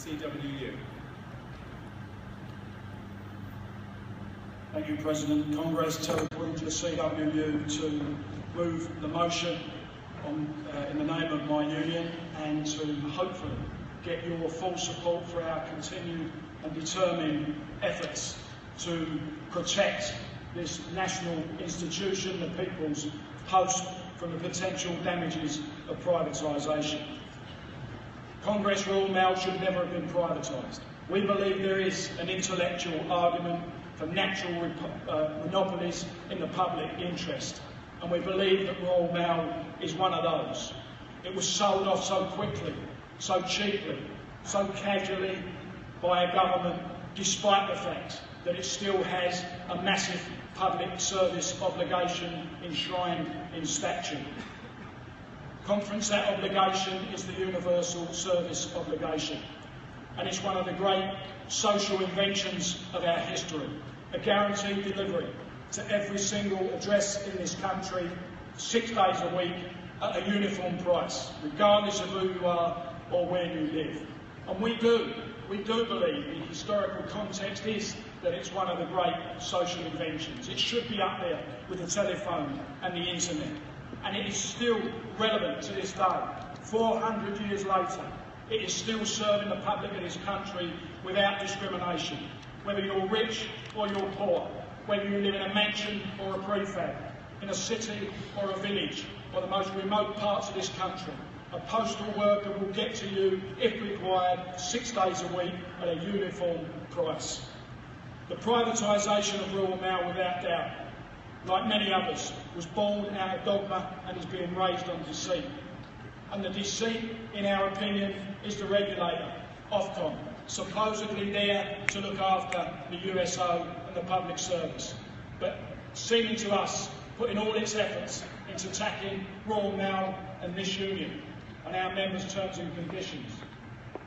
CWU. Thank you, President. Congress telephoned to the CWU to move the motion in the name of my union and to hopefully get your full support for our continued and determined efforts to protect this national institution, the People's Post, from the potential damages of privatisation. Congress Royal Mail should never have been privatised. We believe there is an intellectual argument for natural monopolies in the public interest, and we believe that Royal Mail is one of those. It was sold off so quickly, so cheaply, so casually by a government, despite the fact that it still has a massive public service obligation enshrined in statute. Conference, that obligation is the universal service obligation, and it's one of the great social inventions of our history. A guaranteed delivery to every single address in this country, 6 days a week, at a uniform price, regardless of who you are or where you live. And we do believe the historical context is that it's one of the great social inventions. It should be up there with the telephone and the internet. And it is still relevant to this day. 400 years later, it is still serving the public of this country without discrimination. Whether you're rich or you're poor, whether you live in a mansion or a prefab, in a city or a village, or the most remote parts of this country, a postal worker will get to you, if required, 6 days a week at a uniform price. The privatisation of Royal Mail, without doubt, like many others, was born out of dogma and is being raised on deceit. And the deceit, in our opinion, is the regulator, Ofcom, supposedly there to look after the USO and the public service, but seeming to us putting all its efforts into attacking Royal Mail and this union and our members' terms and conditions.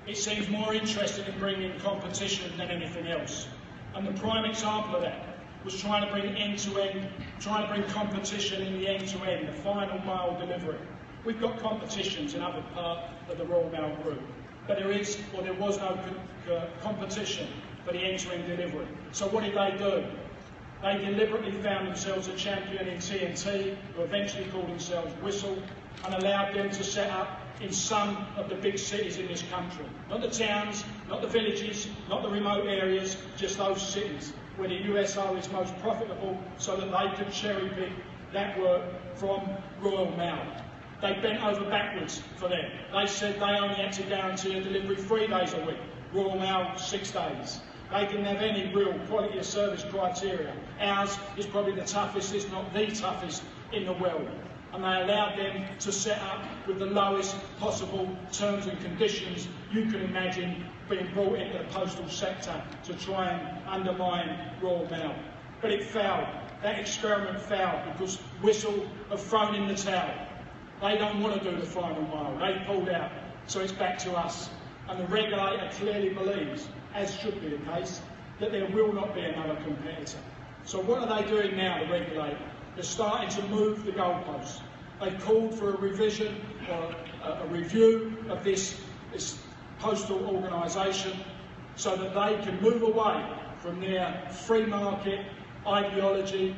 It seems more interested in bringing competition than anything else. And the prime example of that was trying to bring competition in the end-to-end, the final mile delivery. We've got competitions in other parts of the Royal Mail group, but there was no competition for the end-to-end delivery. So what did they do? They deliberately found themselves a champion in TNT, who eventually called themselves Whistle, and allowed them to set up in some of the big cities in this country. Not the towns, not the villages, not the remote areas, just those cities where the USO is most profitable, so that they could cherry pick that work from Royal Mail. They bent over backwards for them. They said they only had to guarantee a delivery 3 days a week, Royal Mail 6 days. They didn't have any real quality of service criteria. Ours is probably the toughest, if not the toughest, in the world. And they allowed them to set up with the lowest possible terms and conditions you can imagine being brought into the postal sector to try and undermine Royal Mail. But it failed. That experiment failed because Whistle have thrown in the towel. They don't want to do the final mile. They pulled out. So it's back to us. And the regulator clearly believes, as should be the case, that there will not be another competitor. So what are they doing now, the regulator? They're starting to move the goalposts. They've called for a revision or a review of this postal organisation so that they can move away from their free market ideology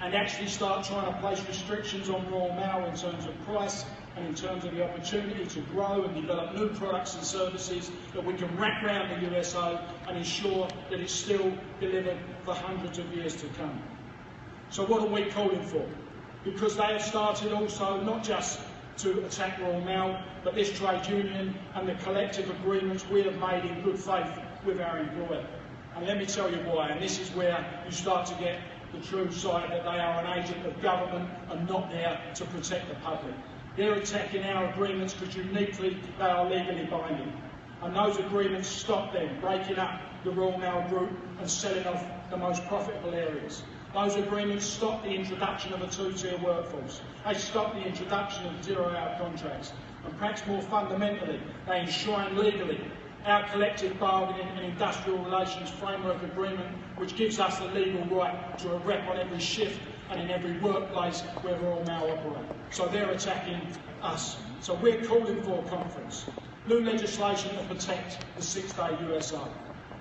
and actually start trying to place restrictions on Royal Mail in terms of price and in terms of the opportunity to grow and develop new products and services that we can wrap around the USO and ensure that it's still delivered for hundreds of years to come. So what are we calling for? Because they have started also not just to attack Royal Mail, but this trade union and the collective agreements we have made in good faith with our employer. And let me tell you why, and this is where you start to get the true side that they are an agent of government and not there to protect the public. They're attacking our agreements because uniquely they are legally binding. And those agreements stop them breaking up the Royal Mail group and selling off the most profitable areas. Those agreements stop the introduction of a two-tier workforce. They stop the introduction of zero-hour contracts. And perhaps more fundamentally, they enshrine legally our collective bargaining and industrial relations framework agreement, which gives us the legal right to a rep on every shift and in every workplace where Royal Mail operate. So they're attacking us. So we're calling for a conference. new legislation to protect the six-day USO.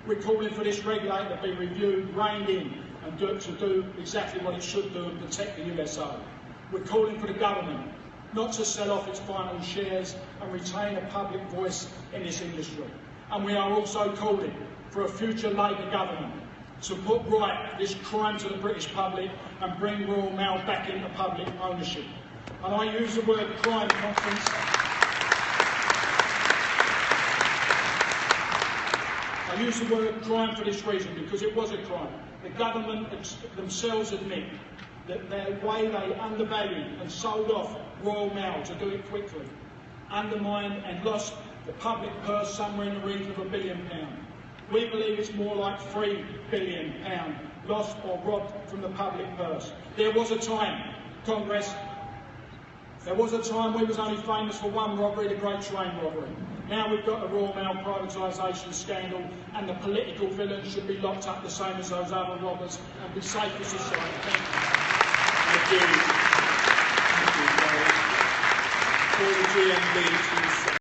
We're calling for this regulator to be reviewed, reined in, and to do exactly what it should do and protect the USO. We're calling for the government not to sell off its final shares and retain a public voice in this industry. And we are also calling for a future Labour government to put right this crime to the British public and bring Royal Mail back into public ownership. And I use the word crime, Conference. I use the word crime for this reason, because it was a crime. The government themselves admit that their way they undervalued and sold off Royal Mail to do it quickly, undermined and lost the public purse somewhere in the region of £1 billion. We believe it's more like £3 billion lost or robbed from the public purse. There was a time, Congress, there was a time we was only famous for one robbery, the Great Train Robbery. Now we've got the Royal Mail privatisation scandal, and the political villains should be locked up the same as those other robbers and be safe for society. Thank you. For the GMB,